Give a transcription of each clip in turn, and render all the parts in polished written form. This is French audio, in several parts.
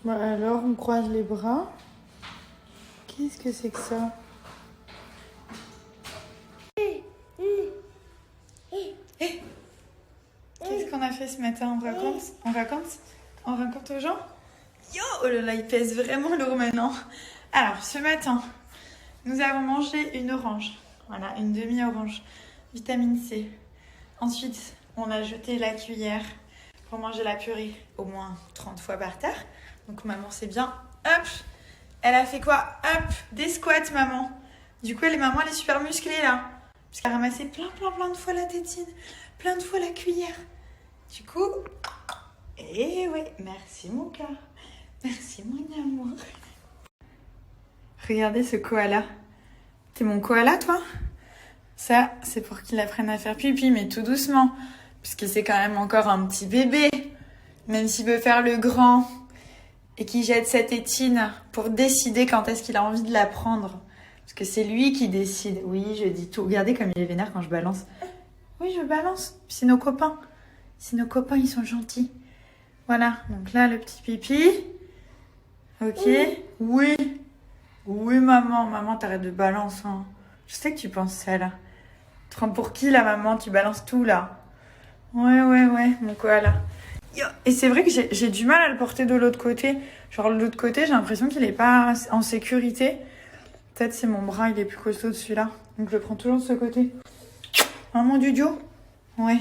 Bon, alors, on croise les bras. Qu'est-ce que c'est que ça? Qu'est-ce qu'on a fait ce matin? On raconte aux gens? Yo, oh là là, il pèse vraiment lourd maintenant. Alors, ce matin, nous avons mangé une orange. Voilà, une demi-orange. Vitamine C. Ensuite, on a jeté la cuillère pour manger la purée au moins 30 fois par terre. Donc maman, c'est bien. Hop! Elle a fait quoi? Hop! Des squats, maman. Du coup, maman, elle est super musclée là. Parce qu'elle a ramassé plein de fois la tétine. Plein de fois la cuillère. Du coup, ouais, merci mon cœur. Merci mon amour. Regardez ce koala. T'es mon koala, toi? Ça, c'est pour qu'il apprenne à faire pipi, mais tout doucement. Puisque c'est quand même encore un petit bébé. Même s'il veut faire le grand. Et qu'il jette sa tétine pour décider quand est-ce qu'il a envie de la prendre. Parce que c'est lui qui décide. Oui, je dis tout. Regardez comme il est vénère quand je balance. Oui, je balance. C'est nos copains. C'est nos copains, ils sont gentils. Voilà, donc là, le petit pipi. Ok. Oui. Oui, maman. Maman, t'arrêtes de balancer. Hein. Je sais que tu penses ça, là. Tu te prends pour qui, là, maman? Tu balances tout, là. Ouais, mon koala. Et c'est vrai que j'ai du mal à le porter de l'autre côté. Genre, de l'autre côté, j'ai l'impression qu'il est pas en sécurité. Peut-être c'est mon bras, il est plus costaud de celui-là. Donc, je le prends toujours de ce côté. Hein, mon Dudio? Ouais.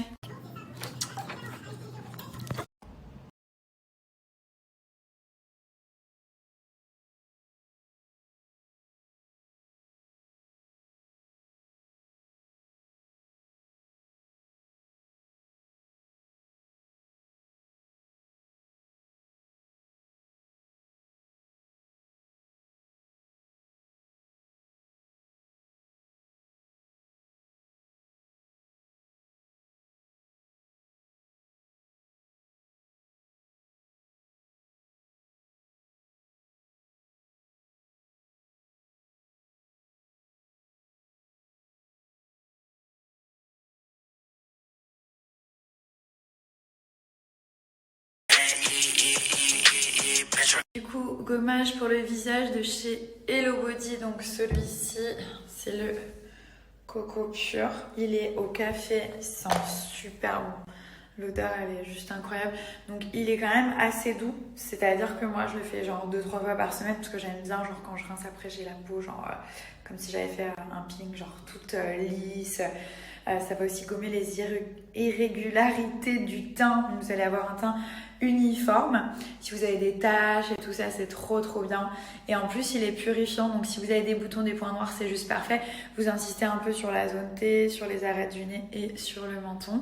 Du coup, gommage pour le visage de chez Hello Body. Donc celui-ci, c'est le Coco Pur. Il est au café, il sent super bon. L'odeur, elle est juste incroyable. Donc il est quand même assez doux. C'est-à-dire que moi, je le fais genre 2-3 fois par semaine parce que j'aime bien, genre quand je rince après, j'ai la peau genre comme si j'avais fait un peeling genre toute lisse. Ça va aussi gommer les irrégularités du teint. Donc, vous allez avoir un teint uniforme. Si vous avez des taches et tout ça, c'est trop bien. Et en plus, il est purifiant. Donc, si vous avez des boutons, des points noirs, c'est juste parfait. Vous insistez un peu sur la zone T, sur les arêtes du nez et sur le menton.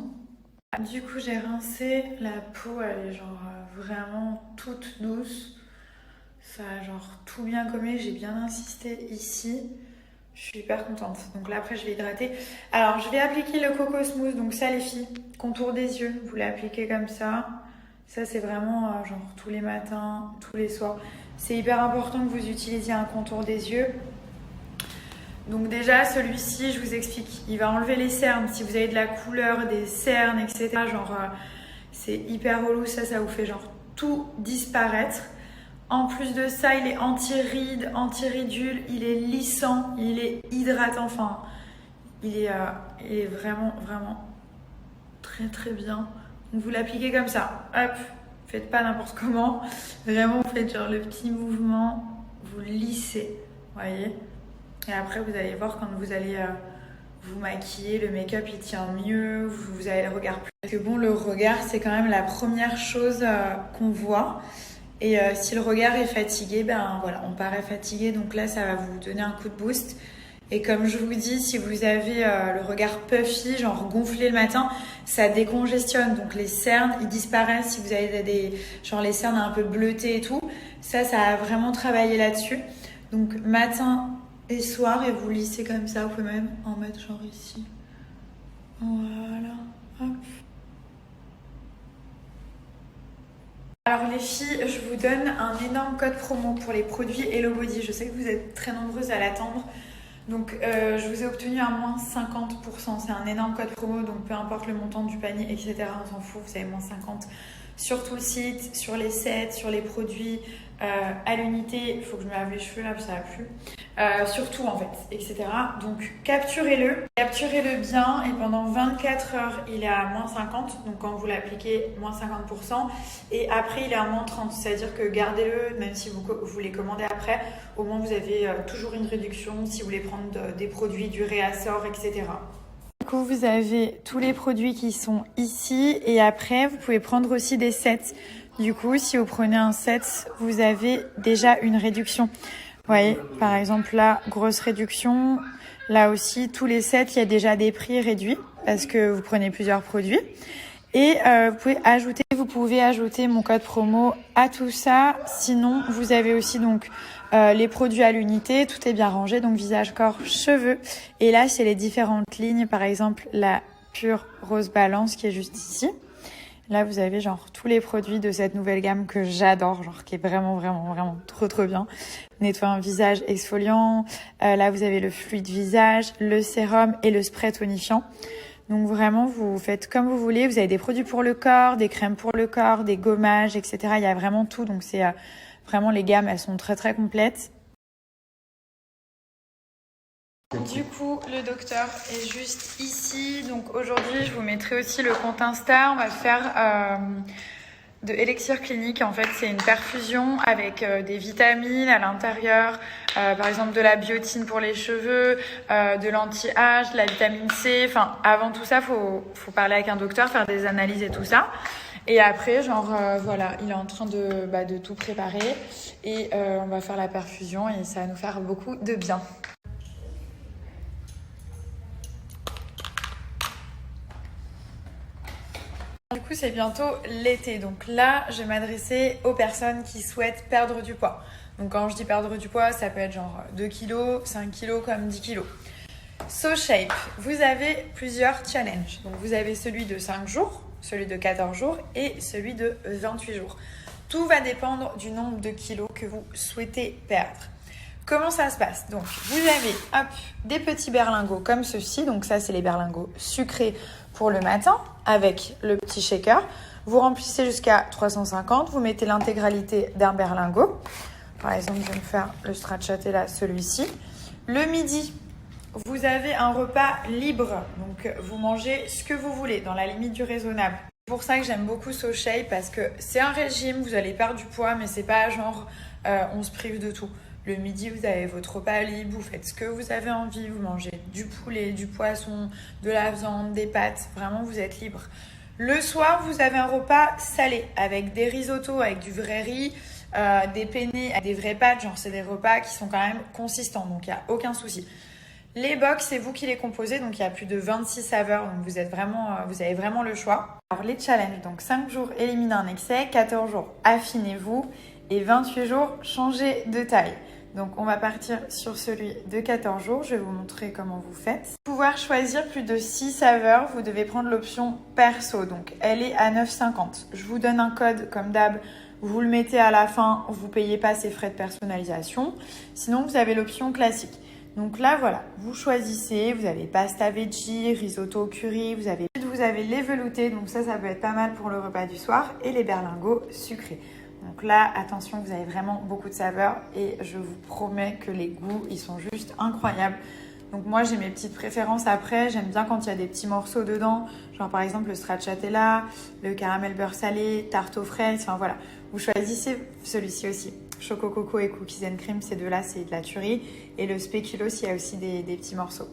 Du coup, j'ai rincé. La peau, elle est genre vraiment toute douce. Ça a genre tout bien gommé. J'ai bien insisté ici. Je suis hyper contente. Donc là, après, je vais hydrater. Alors, je vais appliquer le Coco Smooth. Donc ça, les filles, contour des yeux. Vous l'appliquez comme ça. Ça, c'est vraiment genre tous les matins, tous les soirs. C'est hyper important que vous utilisiez un contour des yeux. Donc déjà, celui-ci, je vous explique. Il va enlever les cernes. Si vous avez de la couleur, des cernes, etc. Genre, c'est hyper relou. Ça vous fait genre tout disparaître. En plus de ça, il est anti-rides, anti-ridules, il est lissant, il est hydratant. Enfin, il est vraiment très bien. Donc vous l'appliquez comme ça. Hop, faites pas n'importe comment. Vraiment, vous faites genre le petit mouvement, vous lissez, voyez. Et après, vous allez voir quand vous allez vous maquiller, le make-up il tient mieux, vous avez le regard plus. Parce que bon, le regard, c'est quand même la première chose qu'on voit. Et si le regard est fatigué, ben voilà, on paraît fatigué. Donc là, ça va vous donner un coup de boost. Et comme je vous dis, si vous avez le regard puffy, genre gonflé le matin, ça décongestionne. Donc les cernes, ils disparaissent. Si vous avez genre les cernes un peu bleutées et tout, ça a vraiment travaillé là-dessus. Donc matin essoir et vous lissez comme ça. Vous pouvez même en mettre genre ici. Voilà. Hop. Alors les filles, je vous donne un énorme code promo pour les produits Hello Body. Je sais que vous êtes très nombreuses à l'attendre. Donc je vous ai obtenu un moins 50%. C'est un énorme code promo, donc peu importe le montant du panier, etc. On s'en fout, vous avez moins 50 sur tout le site, sur les sets, sur les produits, à l'unité. Il faut que je me lave les cheveux là, parce que ça va plus. Sur tout en fait, etc. Donc capturez-le bien et pendant 24 heures, il est à moins 50. Donc quand vous l'appliquez, moins 50%. Et après, il est à moins 30. C'est-à-dire que gardez-le, même si vous les commandez après, au moins vous avez toujours une réduction si vous voulez prendre des produits, du réassort, etc. Du coup, vous avez tous les produits qui sont ici et après, vous pouvez prendre aussi des sets. Du coup, si vous prenez un set, vous avez déjà une réduction. Vous voyez, par exemple, là, grosse réduction. Là aussi, tous les sets, il y a déjà des prix réduits parce que vous prenez plusieurs produits. Et vous pouvez ajouter mon code promo à tout ça. Sinon, vous avez aussi donc les produits à l'unité. Tout est bien rangé, donc visage, corps, cheveux. Et là, c'est les différentes lignes. Par exemple, la Pure Rose Balance qui est juste ici. Là, vous avez genre tous les produits de cette nouvelle gamme que j'adore, genre qui est vraiment, vraiment, vraiment trop bien. Nettoyant visage exfoliant. Là, vous avez le fluide visage, le sérum et le spray tonifiant. Donc vraiment, vous faites comme vous voulez. Vous avez des produits pour le corps, des crèmes pour le corps, des gommages, etc. Il y a vraiment tout. Donc c'est vraiment les gammes, elles sont très complètes. Du coup, le docteur est juste ici. Donc aujourd'hui, je vous mettrai aussi le compte Insta. On va faire de Elixir Clinique. En fait, c'est une perfusion avec des vitamines à l'intérieur. Par exemple, de la biotine pour les cheveux, de l'anti-âge, de la vitamine C. Enfin, avant tout ça, faut parler avec un docteur, faire des analyses et tout ça. Et après, voilà, il est en train de tout préparer. Et on va faire la perfusion et ça va nous faire beaucoup de bien. Du coup, c'est bientôt l'été. Donc là, je vais m'adresser aux personnes qui souhaitent perdre du poids. Donc quand je dis perdre du poids, ça peut être genre 2 kg, 5 kg comme 10 kg. SoShape, vous avez plusieurs challenges. Donc vous avez celui de 5 jours, celui de 14 jours et celui de 28 jours. Tout va dépendre du nombre de kilos que vous souhaitez perdre. Comment ça se passe? Donc, vous avez des petits berlingots comme ceci. Donc ça, c'est les berlingots sucrés pour le matin avec le petit shaker. Vous remplissez jusqu'à 350. Vous mettez l'intégralité d'un berlingot. Par exemple, je vais me faire le stracciatella, celui-ci. Le midi, vous avez un repas libre. Donc, vous mangez ce que vous voulez dans la limite du raisonnable. C'est pour ça que j'aime beaucoup SoShape parce que c'est un régime. Vous allez perdre du poids, mais c'est pas genre on se prive de tout. Le midi, vous avez votre repas libre, vous faites ce que vous avez envie, vous mangez du poulet, du poisson, de la viande, des pâtes, vraiment vous êtes libre. Le soir, vous avez un repas salé avec des risottos, avec du vrai riz, des penne, avec des vraies pâtes, genre c'est des repas qui sont quand même consistants, donc il n'y a aucun souci. Les box, c'est vous qui les composez, donc il y a plus de 26 saveurs, donc vous avez vraiment le choix. Alors les challenges, donc 5 jours, éliminez un excès, 14 jours, affinez-vous et 28 jours, changez de taille. Donc on va partir sur celui de 14 jours, je vais vous montrer comment vous faites. Pour pouvoir choisir plus de 6 saveurs, vous devez prendre l'option perso, donc elle est à 9,50. Je vous donne un code comme d'hab, vous le mettez à la fin, vous ne payez pas ces frais de personnalisation. Sinon vous avez l'option classique. Donc là voilà, vous choisissez, vous avez pasta veggie, risotto curry, vous avez les veloutés, donc ça peut être pas mal pour le repas du soir, et les berlingots sucrés. Donc là, attention, vous avez vraiment beaucoup de saveurs et je vous promets que les goûts, ils sont juste incroyables. Donc moi, j'ai mes petites préférences après. J'aime bien quand il y a des petits morceaux dedans, genre par exemple le stracciatella, le caramel beurre salé, tarte aux fraises, enfin voilà. Vous choisissez celui-ci aussi. Choco coco et cookies and cream, ces deux-là, c'est de la tuerie. Et le spéculoos, il y a aussi des petits morceaux.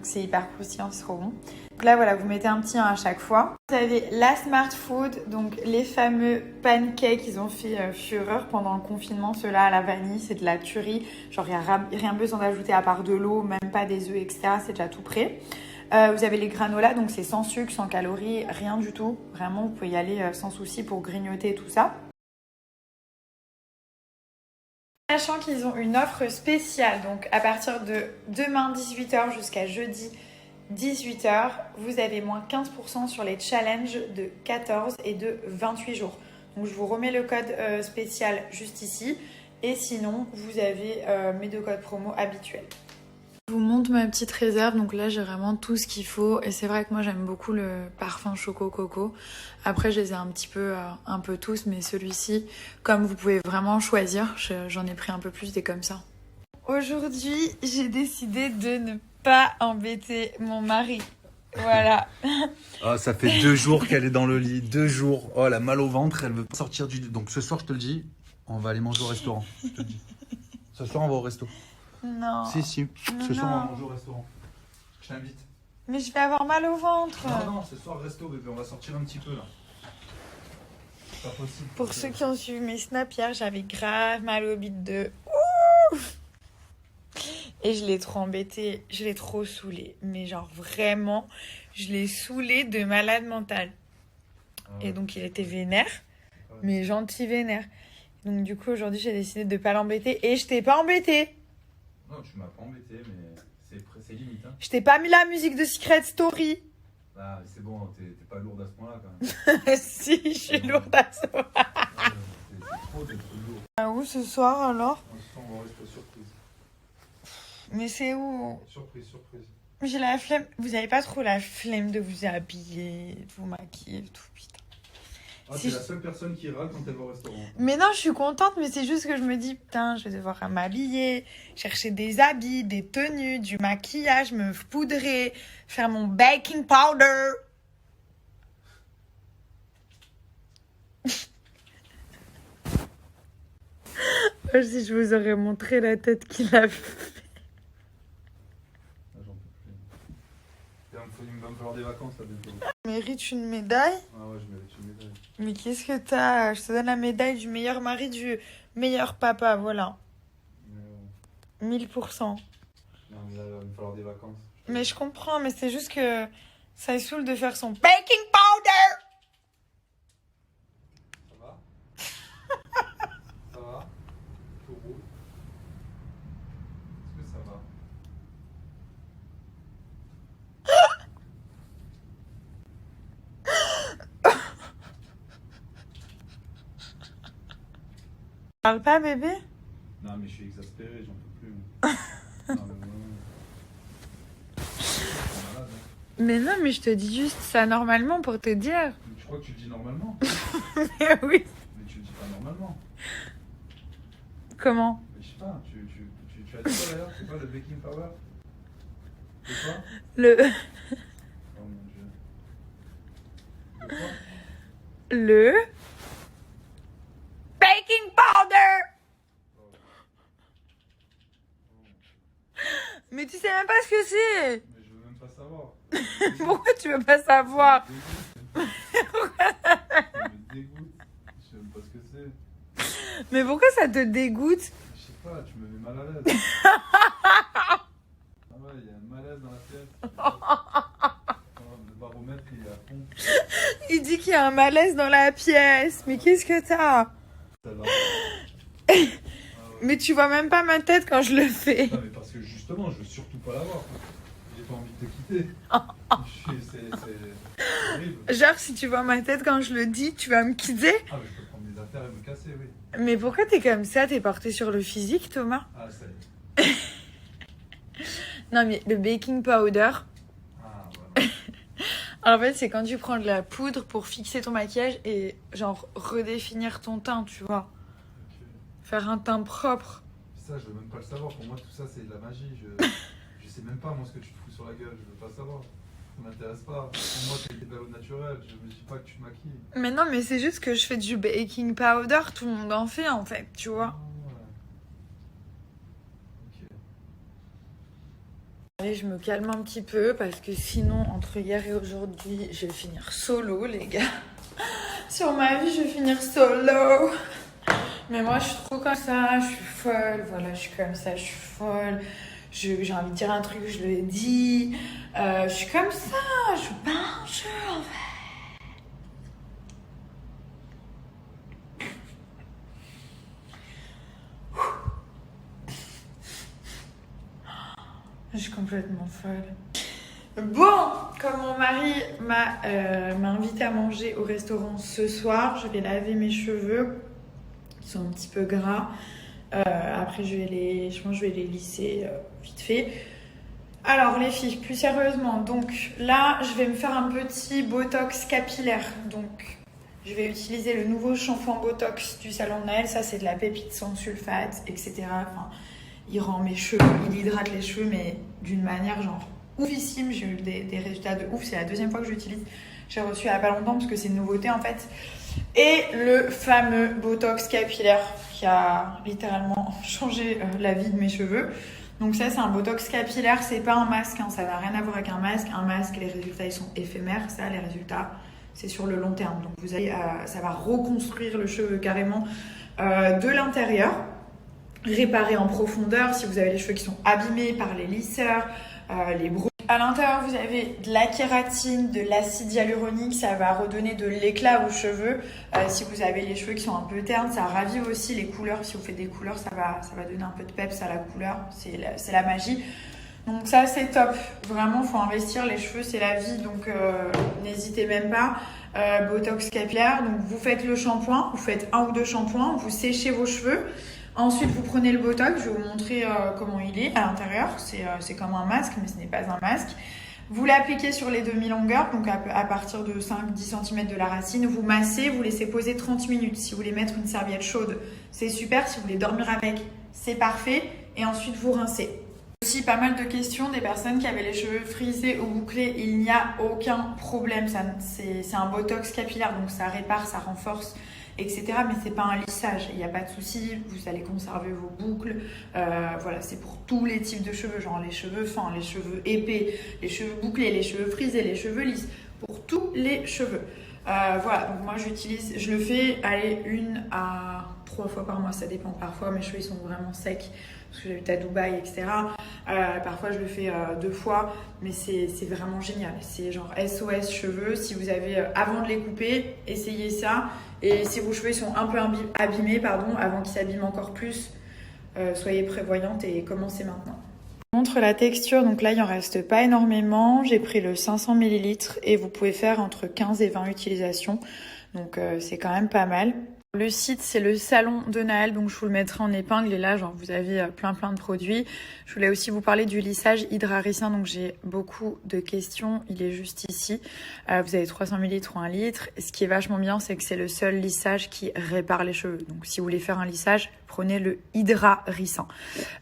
C'est hyper croustillant, c'est trop bon. Donc là, voilà, vous mettez un petit 1 à chaque fois. Vous avez la Smart Food, donc les fameux pancakes, ils ont fait fureur pendant le confinement. Ceux-là à la vanille, c'est de la tuerie. Genre, il n'y a rien besoin d'ajouter à part de l'eau, même pas des œufs, etc. C'est déjà tout prêt. Vous avez les granolas, donc c'est sans sucre, sans calories, rien du tout. Vraiment, vous pouvez y aller sans souci pour grignoter tout ça. Sachant qu'ils ont une offre spéciale, donc à partir de demain 18h jusqu'à jeudi 18h, vous avez moins 15% sur les challenges de 14 et de 28 jours. Donc je vous remets le code spécial juste ici. Et sinon, vous avez mes 2 codes promo habituels. Je vous montre ma petite réserve. Donc là, j'ai vraiment tout ce qu'il faut. Et c'est vrai que moi, j'aime beaucoup le parfum Choco Coco. Après, je les ai un peu tous. Mais celui-ci, comme vous pouvez vraiment choisir, j'en ai pris un peu plus des comme ça. Aujourd'hui, j'ai décidé de ne pas embêter mon mari. Voilà. Oh, ça fait 2 jours qu'elle est dans le lit. 2 jours. Oh, elle a mal au ventre. Elle veut pas sortir du lit. Donc ce soir, je te le dis, on va aller manger au restaurant. Je te le dis. Ce soir, on va au resto. Non. Si. Ce soir, Non. on va manger au restaurant. Je t'invite. Mais je vais avoir mal au ventre. Non, ce soir, resto, bébé. On va sortir un petit peu là. C'est pas possible. Pour ceux qui ont suivi mes snaps hier, j'avais grave mal au bide de ouf. Et je l'ai trop embêté, je l'ai trop saoulé. Mais genre vraiment, je l'ai saoulé de malade mental. Et donc il était vénère, mais gentil vénère. Donc du coup aujourd'hui j'ai décidé de pas l'embêter et je t'ai pas embêté. Non, tu m'as pas embêté, mais c'est limite. Hein. Je t'ai pas mis la musique de Secret Story. Ah, c'est bon, t'es pas lourde à ce point-là quand même. Si, je suis lourde à ce moment. C'est trop d'être lourd. Ah, où ce soir alors? On va au resto surprise. Mais c'est où? Surprise. J'ai la flemme. Vous avez pas trop la flemme de vous habiller, de vous maquiller et tout, putain. Ah, Si t'es la seule personne qui râle quand elle va au restaurant. Mais non, je suis contente, mais c'est juste que je me dis, putain, je vais devoir m'habiller, chercher des habits, des tenues, du maquillage, me poudrer, faire mon baking powder. Si je vous aurais montré la tête qu'il a fait. Il va me falloir des vacances là bientôt. Mérite une médaille? Ah ouais, je mérite une médaille. Mais qu'est-ce que t'as? Je te donne la médaille du meilleur mari, du meilleur papa, voilà. 1000%. Non, mais là, il va me falloir des vacances. Mais je comprends, mais c'est juste que ça saoule de faire son baking powder. Ça va? Ça va? Tout roule? Est-ce que ça va? Parle pas, bébé? Non, mais je suis exaspéré, j'en peux plus. Non, mais vraiment. Je suis malade, hein. Mais non, mais je te dis juste ça normalement pour te dire. Mais tu crois que tu le dis normalement? Mais oui. Mais tu le dis pas normalement. Comment? Mais je sais pas, tu as dit quoi d'ailleurs? C'est quoi le baking powder? C'est quoi? Le Oh mon dieu. De quoi? le baking powder. Mais tu sais même pas ce que c'est. Mais je veux même pas savoir. Pourquoi tu veux pas savoir? Ça me dégoûte. Je sais même pas ce que c'est. Mais pourquoi ça te dégoûte? Je sais pas, tu me mets mal à l'aise. Ah ouais, il y a un malaise dans la pièce. Oh, le baromètre il est à fond. Il dit qu'il y a un malaise dans la pièce. Mais qu'est-ce que t'as? Ça va. Mais tu vois même pas ma tête quand je le fais. Non mais parce que justement, je veux surtout pas l'avoir. J'ai pas envie de te quitter. C'est horrible. Genre si tu vois ma tête quand je le dis, tu vas me quitter. Ah mais je peux prendre mes affaires et me casser, oui. Mais pourquoi t'es comme ça? T'es porté sur le physique, Thomas? Ah ça y est. Non mais le baking powder, Ah voilà. en fait c'est quand tu prends de la poudre pour fixer ton maquillage et genre redéfinir ton teint, tu vois. Ok. Faire un teint propre. Ça, je veux même pas le savoir. Pour moi, tout ça, c'est de la magie. Je sais même pas, moi, ce que tu te fous sur la gueule. Je veux pas savoir. Ça m'intéresse pas. Pour moi, c'est des au naturel. Je me dis pas que tu te maquilles. Mais non mais c'est juste que je fais du baking powder, tout le monde en fait en fait, tu vois. Ah, ouais. Ok. Allez, je me calme un petit peu parce que sinon, entre hier et aujourd'hui, je vais finir solo, les gars. Sur ma vie, je vais finir solo. Mais moi, je suis trop comme ça, je suis folle. Voilà, je suis comme ça, je suis folle. J'ai envie de dire un truc, je le dis. Je suis comme ça, je suis pas un jeu en fait. Je suis complètement folle. Bon, comme mon mari m'a invité à manger au restaurant ce soir, je vais laver mes cheveux qui sont un petit peu gras. Après, je pense que je vais les lisser vite fait. Alors les filles, plus sérieusement, donc là, je vais me faire un petit botox capillaire. Donc, je vais utiliser le nouveau shampoing botox du salon de Naël. Ça, c'est de la pépite sans sulfate, etc. Enfin, il rend mes cheveux, il hydrate les cheveux, mais d'une manière genre oufissime. J'ai eu des résultats de ouf. C'est la deuxième fois que je l'utilise. J'ai reçu il n'y a pas longtemps parce que c'est une nouveauté en fait. Et le fameux botox capillaire qui a littéralement changé la vie de mes cheveux. Donc ça, c'est un botox capillaire, c'est pas un masque, hein, ça n'a rien à voir avec un masque. Un masque, les résultats, ils sont éphémères. Ça, les résultats, c'est sur le long terme. Donc vous allez, ça va reconstruire le cheveu carrément de l'intérieur, réparer en profondeur si vous avez les cheveux qui sont abîmés par les lisseurs, les brouilles. À l'intérieur, vous avez de la kératine, de l'acide hyaluronique, ça va redonner de l'éclat aux cheveux. Si vous avez les cheveux qui sont un peu ternes, ça ravive aussi les couleurs. Si vous faites des couleurs, ça va donner un peu de peps à la couleur. C'est la magie. Donc ça, c'est top. Vraiment, il faut investir. Les cheveux, c'est la vie. Donc, n'hésitez même pas. Botox capillaire. Donc, vous faites le shampoing. Vous faites 1 ou 2 shampoings. Vous séchez vos cheveux. Ensuite, vous prenez le botox, je vais vous montrer comment il est à l'intérieur. C'est comme un masque, mais ce n'est pas un masque. Vous l'appliquez sur les demi-longueurs, donc à partir de 5-10 cm de la racine. Vous massez, vous laissez poser 30 minutes. Si vous voulez mettre une serviette chaude, c'est super. Si vous voulez dormir avec, c'est parfait. Et ensuite, vous rincez. Aussi, pas mal de questions des personnes qui avaient les cheveux frisés ou bouclés. Il n'y a aucun problème. C'est un botox capillaire, donc ça répare, ça renforce, etc. Mais c'est pas un lissage, il n'y a pas de souci, vous allez conserver vos boucles. Voilà, c'est pour tous les types de cheveux, genre les cheveux fins, les cheveux épais, les cheveux bouclés, les cheveux frisés, les cheveux lisses, pour tous les cheveux. Voilà, donc moi je le fais 1 à 3 fois par mois, ça dépend. Parfois mes cheveux ils sont vraiment secs parce que j'habite à Dubaï, etc. Parfois je le fais 2 fois, mais c'est vraiment génial. C'est genre SOS cheveux. Si vous avez, avant de les couper, essayez ça. Et si vos cheveux sont un peu abîmés, avant qu'ils s'abîment encore plus, soyez prévoyante et commencez maintenant. Je vous montre la texture, donc là il en reste pas énormément. J'ai pris le 500 ml et vous pouvez faire entre 15 et 20 utilisations. Donc c'est quand même pas mal. Le site, c'est le salon de Naël, donc je vous le mettrai en épingle. Et là, genre, vous avez plein de produits. Je voulais aussi vous parler du lissage hydraricien, donc j'ai beaucoup de questions. Il est juste ici. Vous avez 300 ml ou 1 litre. Ce qui est vachement bien, c'est que c'est le seul lissage qui répare les cheveux. Donc si vous voulez faire un lissage, prenez le hydraricien.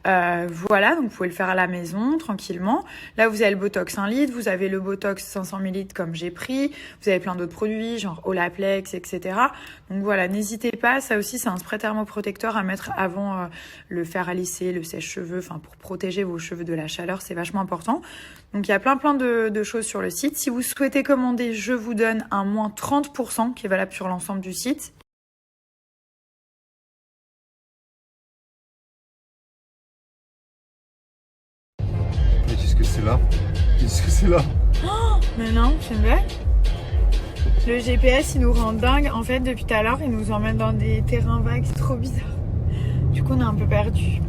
Voilà, donc vous pouvez le faire à la maison, tranquillement. Là, vous avez le Botox 1 litre, vous avez le Botox 500 ml comme j'ai pris. Vous avez plein d'autres produits, genre Olaplex, etc. Donc voilà, n'hésitez pas, ça aussi c'est un spray thermoprotecteur à mettre avant le fer à lisser, le sèche-cheveux, enfin pour protéger vos cheveux de la chaleur, c'est vachement important. Donc il y a plein de choses sur le site. Si vous souhaitez commander, je vous donne un moins 30% qui est valable sur l'ensemble du site. Mais qu'est-ce que c'est là? Qu'est-ce que c'est là? Oh, mais non, c'est une blague. Le GPS, il nous rend dingue. En fait, depuis tout à l'heure, il nous emmène dans des terrains vagues. C'est trop bizarre. Du coup, on est un peu perdus.